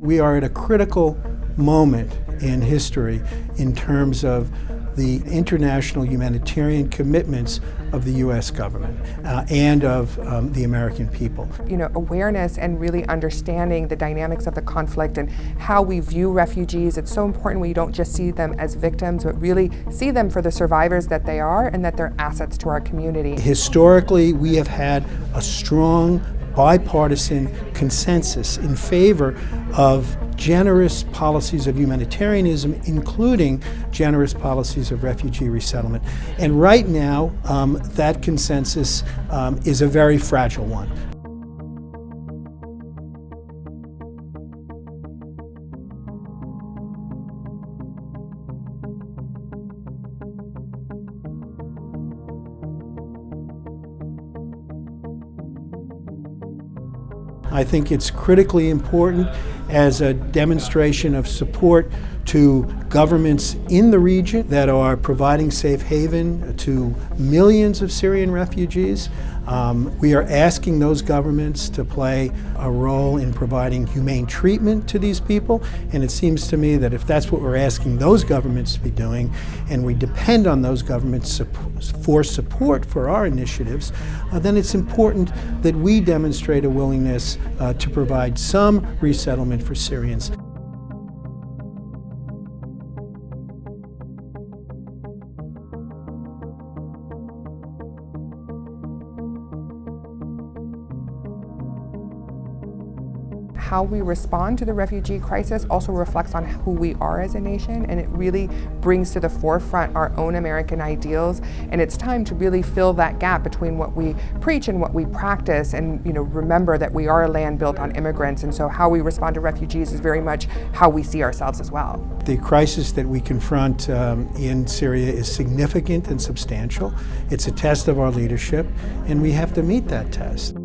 We are at a critical moment in history in terms of the international humanitarian commitments of the U.S. government and of the American people. Awareness and really understanding the dynamics of the conflict and how we view refugees. It's so important we don't just see them as victims, but really see them for the survivors that they are and that they're assets to our community. Historically, we have had a strong bipartisan consensus in favor of generous policies of humanitarianism, including generous policies of refugee resettlement. And right now, that consensus is a very fragile one. I think it's critically important as a demonstration of support to governments in the region that are providing safe haven to millions of Syrian refugees. We are asking those governments to play a role in providing humane treatment to these people, and it seems to me that if that's what we're asking those governments to be doing, and we depend on those governments for support for our initiatives, then it's important that we demonstrate a willingness to provide some resettlement for Syrians. How we respond to the refugee crisis also reflects on who we are as a nation, and it really brings to the forefront our own American ideals. And it's time to really fill that gap between what we preach and what we practice, and remember that we are a land built on immigrants, and so how we respond to refugees is very much how we see ourselves as well. The crisis that we confront in Syria is significant and substantial. It's a test of our leadership, and we have to meet that test.